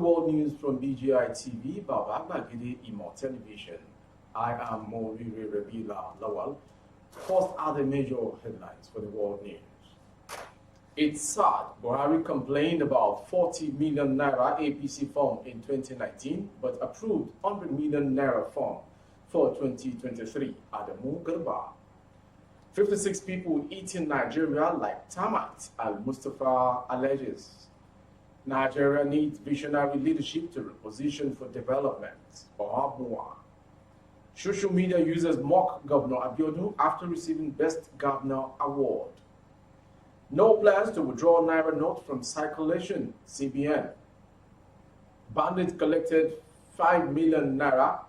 world news from BGI TV, Baba Bagidi Imo Television. I am Moriri Rabila Lawal. First are the major headlines for the world news. It's sad, Buhari complained about 40 million naira APC form in 2019, but approved 100 million naira form for 2023 at the Garba. 56 people eat in Nigeria like termites, Al-Mustafa alleges. Nigeria needs visionary leadership to reposition for development. Social media users mock Governor Abiodun after receiving Best Governor Award. No plans to withdraw Naira note from circulation, CBN. Bandits collected 5 million Naira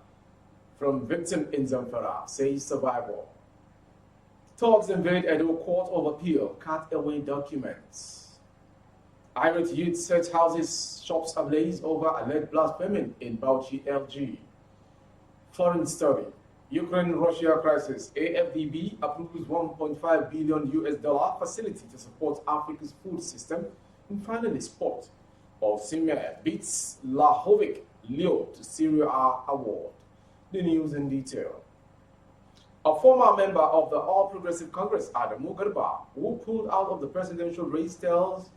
from victim in Zamfara, says survivor. Thugs invade Edo Court of Appeal, cut away documents. Irate youth set houses, shops ablaze over alleged blasphemy in Bauchi, LG. Foreign story. Ukraine-Russia crisis. AFDB approves $1.5 billion US facility to support Africa's food system. And finally, sport. Osimhen beats Lahovic Leo to Serie A award. The news in detail. A former member of the All Progressive Congress, Adamu Garba, who pulled out of the presidential race, tells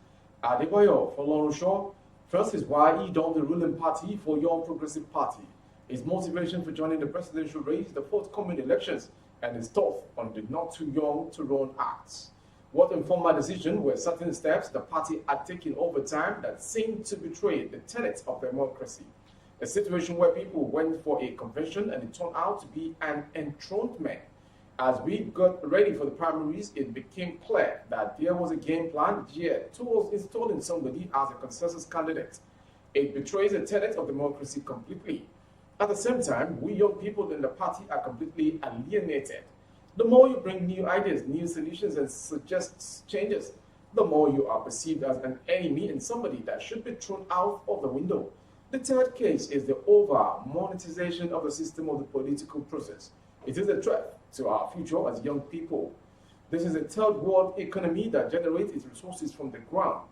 Adebayo Folorunshor first is why he joined the ruling party for Young Progressive Party, his motivation for joining the presidential race, the forthcoming elections, and his thought on the not too young to run acts. What informed my decision were certain steps the party had taken over time that seemed to betray the tenets of democracy. A situation where people went for a convention and it turned out to be an enthronement. As we got ready for the primaries, it became clear that there was a game plan geared towards installing somebody as a consensus candidate. It betrays the tenet of democracy completely. At the same time, we young people in the party are completely alienated. The more you bring new ideas, new solutions, and suggest changes, the more you are perceived as an enemy and somebody that should be thrown out of the window. The third case is the over-monetization of the system of the political process. It is a threat to our future as young people. This is a third world economy that generates its resources from the ground.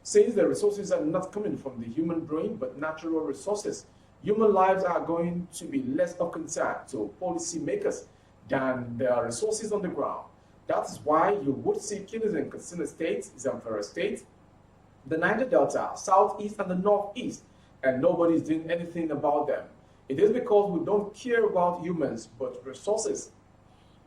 Since the resources are not coming from the human brain but natural resources, human lives are going to be less of concern to policymakers than the resources on the ground. That is why you would see killings in Katsina State, Zamfara State, the Niger Delta, Southeast, and the Northeast, and nobody is doing anything about them. It is because we don't care about humans but resources.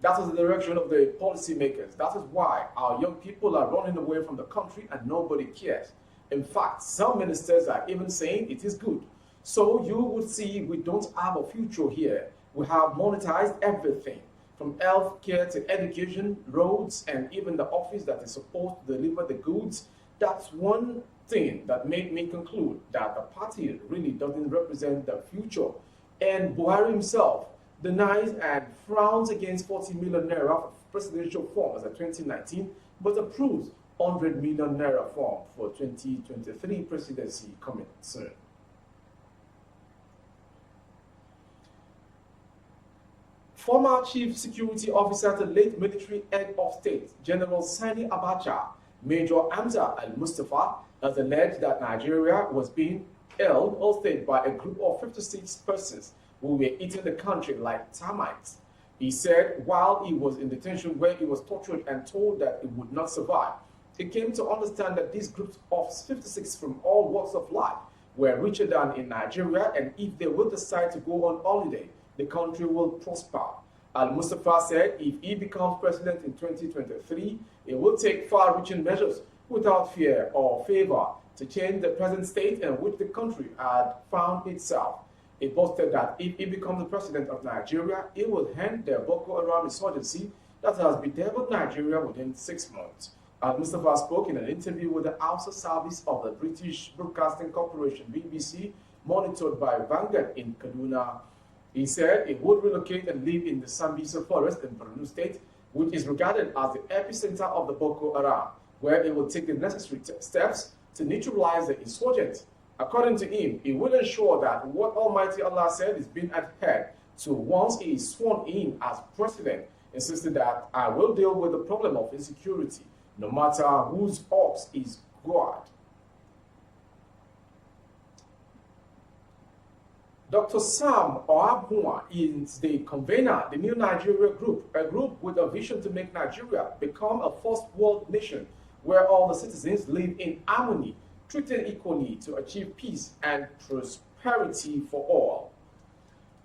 That is the direction of the policymakers. That is why our young people are running away from the country and nobody cares. In fact, some ministers are even saying it is good. So you would see we don't have a future here. We have monetized everything, from health care to education, roads, and even the office that is supposed to deliver the goods. That's one thing that made me conclude that the party really doesn't represent the future. And Buhari himself denies and frowns against 40 million naira presidential form as a 2019, but approves 100 million naira form for 2023 presidency coming soon. Former Chief Security Officer to late military head of state, General Sani Abacha, Major Hamza Al-Mustafa, has alleged that Nigeria was being held hostage by a group of 56 persons who were eating the country like termites. He said while he was in detention where he was tortured and told that he would not survive, he came to understand that these groups of 56 from all walks of life were richer than in Nigeria, and if they will decide to go on holiday, the country will prosper. Al-Mustafa said if he becomes president in 2023, he will take far-reaching measures without fear or favor to change the present state in which the country had found itself. He boasted that if he becomes the president of Nigeria, he will end the Boko Haram insurgency that has bedeviled Nigeria within 6 months. Al-Mustafa spoke in an interview with the Hausa service of the British Broadcasting Corporation, BBC, monitored by Vanguard in Kaduna. He said he would relocate and live in the Sambisa forest in Borno State, which is regarded as the epicenter of the Boko Haram, where he will take the necessary steps to neutralize the insurgents. According to him, he will ensure that what Almighty Allah said is being adhered to once he is sworn in as president, insisted that I will deal with the problem of insecurity, no matter whose ox is God. Dr. Sam Oabua is the convener, the New Nigeria Group, a group with a vision to make Nigeria become a first world nation where all the citizens live in harmony, treated equally to achieve peace and prosperity for all.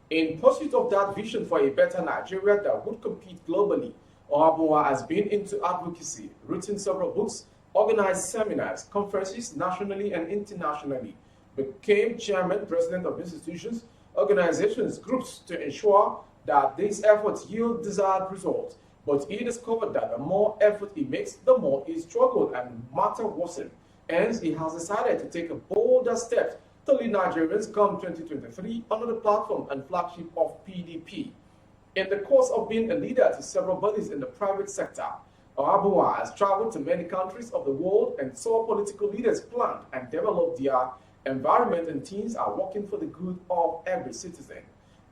In pursuit of that vision for a better Nigeria that would compete globally, Oabua has been into advocacy, written several books, organized seminars, conferences nationally and internationally, became chairman, president of institutions, organizations, groups to ensure that these efforts yield desired results. But he discovered that the more effort he makes, the more he struggles and matter worsen. Hence, he has decided to take a bolder step to lead Nigerians come 2023 under the platform and flagship of PDP. In the course of being a leader to several bodies in the private sector, Oabua has traveled to many countries of the world and saw political leaders plant and develop their environment, and teams are working for the good of every citizen.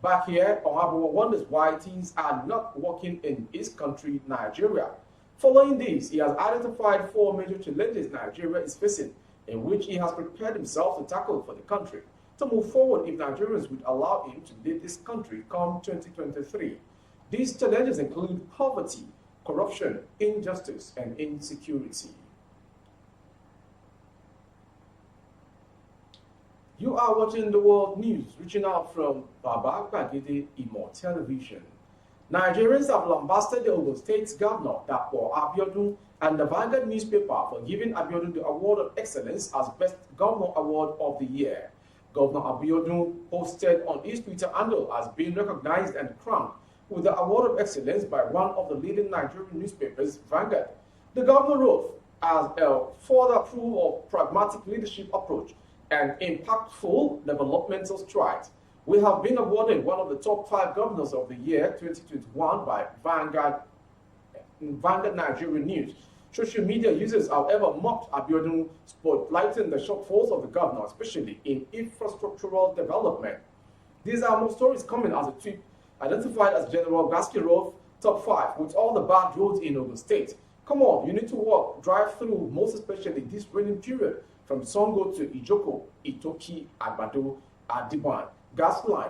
Back here, Oabua wonders why teams are not working in his country, Nigeria. Following this, he has identified 4 major challenges Nigeria is facing, in which he has prepared himself to tackle for the country to move forward if Nigerians would allow him to lead this country come 2023. These challenges include poverty, corruption, injustice, and insecurity. You are watching the world news, reaching out from Baba Gbagede Imo Television. Nigerians have lambasted the Ogun State's governor, Dapo Abiodun, and the Vanguard newspaper for giving Abiodun the Award of Excellence as Best Governor Award of the Year. Governor Abiodun posted on his Twitter handle as being recognized and crowned with the Award of Excellence by one of the leading Nigerian newspapers, Vanguard. The governor wrote, as a further proof of pragmatic leadership approach and impactful developmental strides, we have been awarded one of the top 5 governors of the year 2021 by Vanguard Nigerian News. Social media users, however, mocked Abiodun, spotlighting the shortfalls of the governor, especially in infrastructural development. These are more stories coming as a tweet identified as General Gaskirov top 5 with all the bad roads in Ogun State. Come on, you need to walk, drive through, most especially this raining period, from Songo to Ijoko, Itoki, Agbado, Adiban, gas line,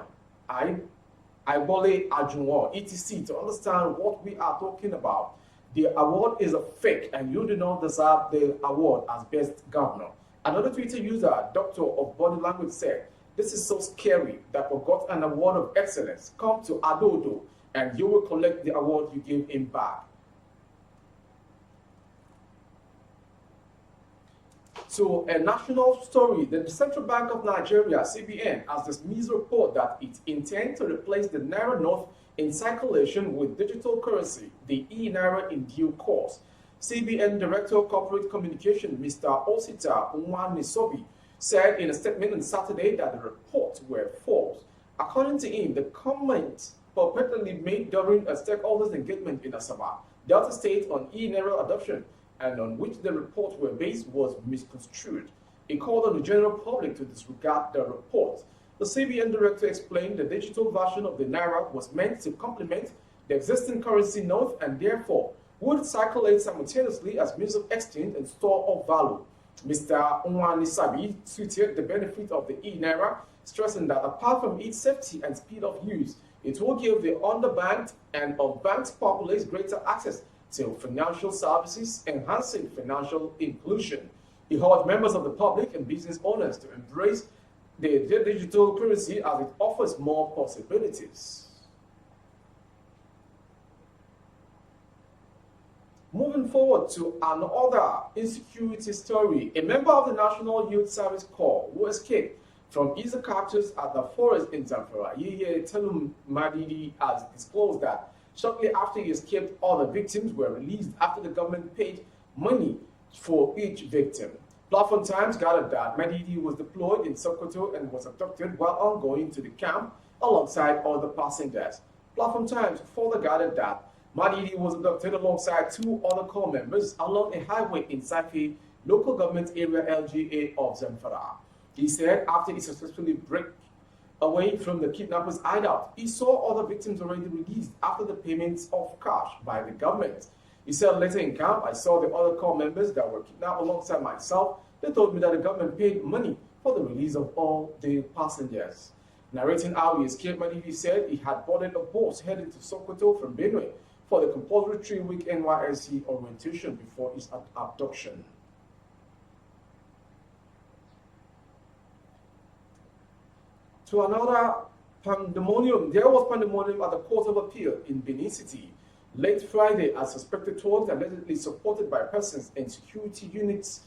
Aibole, Ajunwo, etc. to understand what we are talking about. The award is a fake and you do not deserve the award as best governor. Another Twitter user, Doctor of Body Language, said, "This is so scary that we got an award of excellence. Come to Adodo and you will collect the award you gave him back." So, a national story, the Central Bank of Nigeria, CBN, has dismissed a report that it intends to replace the Naira note in circulation with digital currency, the e-Naira, in due course. CBN Director of Corporate Communication, Mr. Osita Unwanisobi, said in a statement on Saturday that the reports were false. According to him, the comments purportedly made during a stakeholders engagement in Asaba, Delta State, on e-Naira adoption and on which the reports were based was misconstrued. He called on the general public to disregard the report. The CBN director explained the digital version of the Naira was meant to complement the existing currency note and therefore would circulate simultaneously as means of exchange and store of value. Mr. Unwanisabi tweeted the benefit of the e-Naira, stressing that apart from its safety and speed of use, it will give the underbanked and unbanked populace greater access to financial services, enhancing financial inclusion. He urged members of the public and business owners to embrace the digital currency as it offers more possibilities. Moving forward to another insecurity story, a member of the National Youth Service Corps who escaped from his captors at the forest in Zamfara, Yeye Telum Madidi, has disclosed that shortly after he escaped, all the victims were released after the government paid money for each victim. Platform Times gathered that Madidi was deployed in Sokoto and was abducted while ongoing to the camp alongside other passengers. Platform Times further gathered that Madidi was abducted alongside 2 other corps members along a highway in Safi, local government area LGA of Zamfara. He said after he successfully broke away from the kidnappers' hideout, he saw other victims already released after the payments of cash by the government. He said later in camp, "I saw the other corps members that were kidnapped alongside myself. They told me that the government paid money for the release of all the passengers." Narrating how he escaped, Madivi said he had boarded a bus heading to Sokoto from Benue for the compulsory 3-week NYSC orientation before his abduction. To another pandemonium, there was pandemonium at the Court of Appeal in Benin City late Friday as suspected towards allegedly supported by persons in security units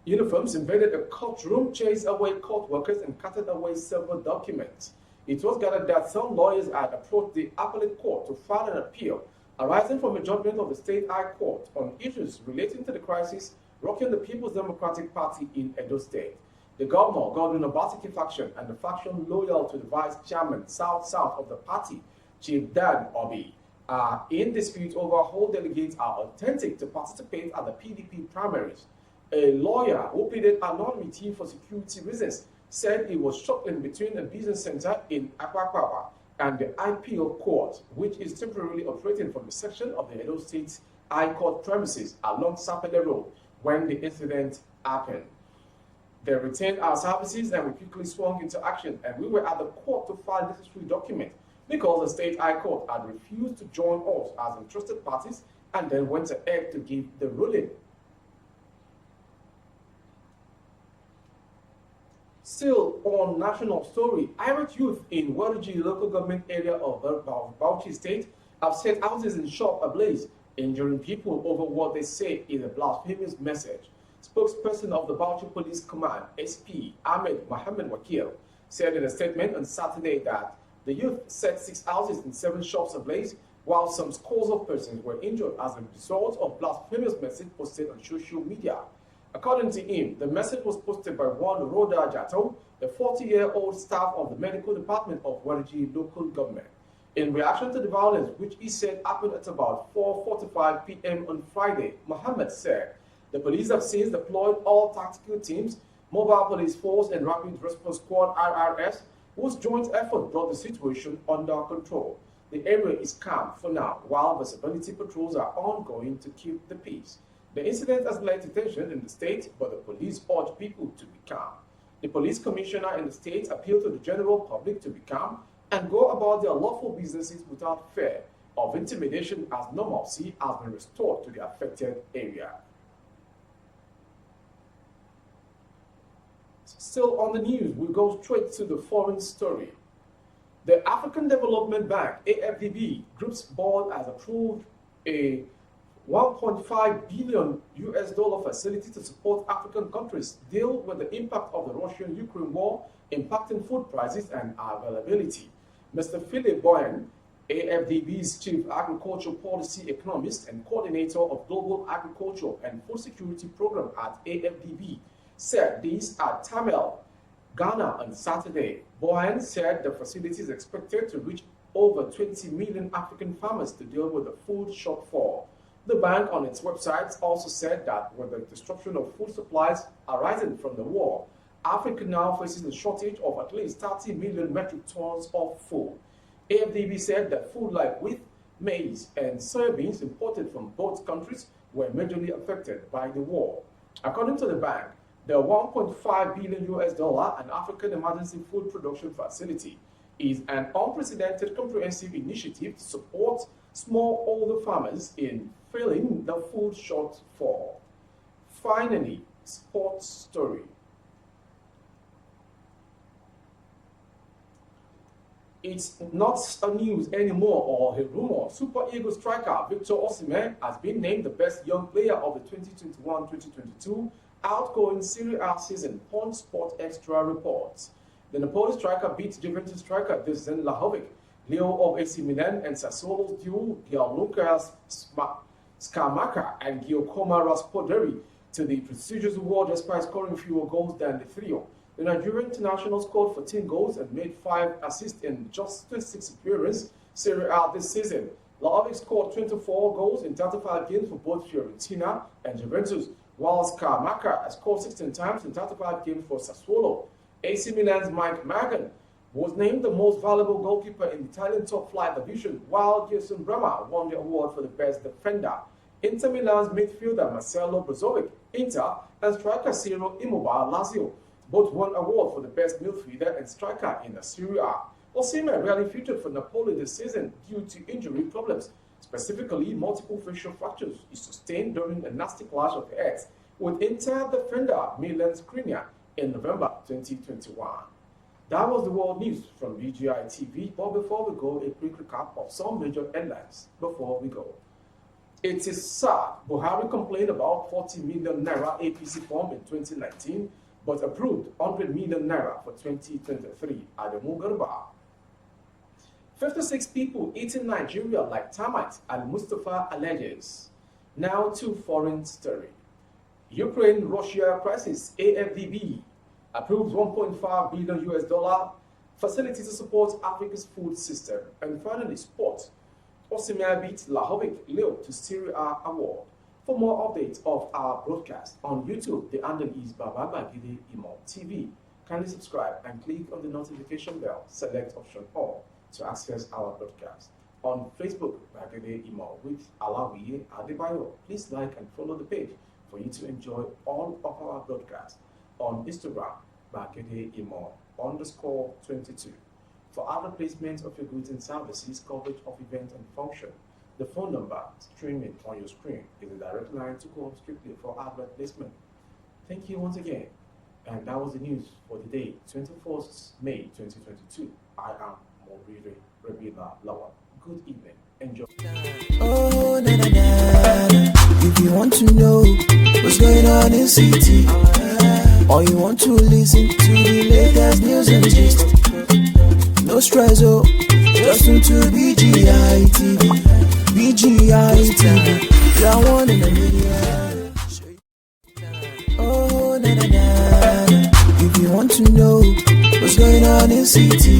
uniforms invaded a courtroom, chased away court workers, and carted away several documents. It was gathered that some lawyers had approached the appellate court to file an appeal arising from a judgment of the State High Court on issues relating to the crisis rocking the People's Democratic Party in Edo State. The governor, Godwin Obaseki faction, and the faction loyal to the vice chairman, south of the party, Chief Dan Obi, are in dispute over who delegates are authentic to participate at the PDP primaries. A lawyer who pleaded anonymity for security reasons said he was shuttling between a business center in Akpakpava and the IPO court, which is temporarily operating from the section of the Edo State High Court premises along Sapele Road when the incident happened. They retained our services and we quickly swung into action, and we were at the court to file necessary documents because the State High Court had refused to join us as interested parties and then went ahead to give the ruling. Still on national story, Irate youth in Outrage local government area of Bauchi State have set houses and shop ablaze, injuring people over what they say is a blasphemous message. Spokesperson of the Bauchi Police Command, SP Ahmed Mohammed Wakil, said in a statement on Saturday that the youth set 6 houses and 7 shops ablaze, while some scores of persons were injured as a result of blasphemous message posted on social media. According to him, the message was posted by one Rhoda Jato, a 40-year-old staff of the medical department of Outrage local government. In reaction to the violence, which he said happened at about 4:45 p.m. on Friday, Mohammed said the police have since deployed all tactical teams, mobile police force, and rapid response squad (RRS), whose joint effort brought the situation under control. The area is calm for now, while visibility patrols are ongoing to keep the peace. The incident has led to tension in the state, but the police urge people to be calm. The police commissioner in the state appealed to the general public to be calm and go about their lawful businesses without fear of intimidation, as normalcy has been restored to the affected area. Still on the news, we go straight to the foreign story. The African Development Bank, AFDB, group's board has approved a $1.5 billion facility to support African countries deal with the impact of the Russian-Ukraine war impacting food prices and availability. Mr. Philip Boyan, AFDB's chief agricultural policy economist and coordinator of global agriculture and food security program at AFDB, said this at Tamil, Ghana on Saturday. Boyan said the facility is expected to reach over 20 million African farmers to deal with the food shortfall. The bank on its website also said that with the disruption of food supplies arising from the war, Africa now faces a shortage of at least 30 million metric tons of food. AFDB said that food like wheat, maize, and soybeans imported from both countries were majorly affected by the war. According to the bank, the $1.5 billion and African Emergency Food Production Facility is an unprecedented comprehensive initiative to support smallholder farmers in filling the food shortfall. Finally, sports story. It's not a news anymore or a rumor. Super Eagles striker Victor Osimhen has been named the best young player of the 2021-2022 outgoing Serie A season, Punch Sport Extra reports. The Napoli striker beat Juventus striker Dusan Vlahovic, Leo of AC Milan, and Sassuolo's duo Gianluca Scamacca and Giacomo Raspoderi to the prestigious award despite scoring fewer goals than the trio. The Nigerian international scored 14 goals and made 5 assists in just 26 appearances Serie A this season. Vlahovic scored 24 goals in 35 games for both Fiorentina and Juventus, while Scamacca has scored 16 times in 35 games for Sassuolo. AC Milan's Mike Magan was named the most valuable goalkeeper in the Italian top-flight division, while Jason Brema won the award for the best defender. Inter Milan's midfielder Marcelo Brozovic, Inter, and striker Ciro Immobile, Lazio, Both won award for the best midfielder and striker in the Serie A. Osimhen rarely featured for Napoli this season due to injury problems, specifically multiple facial fractures he sustained during a nasty clash of heads with Inter defender Milan Skriniar in November 2021. That was the world news from BGI TV, but before we go, a quick recap of some major headlines before we go. It is sad Buhari complained about 40 million naira APC form in 2019, but approved 100 million naira for 2023 at the Mugarba. 56 people eating Nigeria like termites and Mustafa alleges. Now to foreign story. Ukraine-Russia crisis, AFDB, approves $1.5 billion US facility to support Africa's food system. And finally, sport. Osimhen beat Lahovic Leo to Serie A award. For more updates of our broadcast on YouTube, the handle is Babagide Imo TV. Kindly subscribe and click on the notification bell. Select option all to access our broadcast. On Facebook, Bagede Imo with Alawiye Adebayo. Please like and follow the page for you to enjoy all of our broadcasts. On Instagram, Bagede Imo _22. For other placements of your goods and services, coverage of events and function, the phone number streaming on your screen is a direct line to call strictly for advert placement. Thank you once again. And that was the news for the day, 24th May 2022. I am Mobire Rebila Lawal. Good evening. Enjoy. Oh, na na na. If you want to know what's going on in city, or you want to listen to the latest news and gist, no stress, oh, just tune to BGI TV. BGI TV, you're one in a million. Oh, na na na. If you want to know what's going on in city.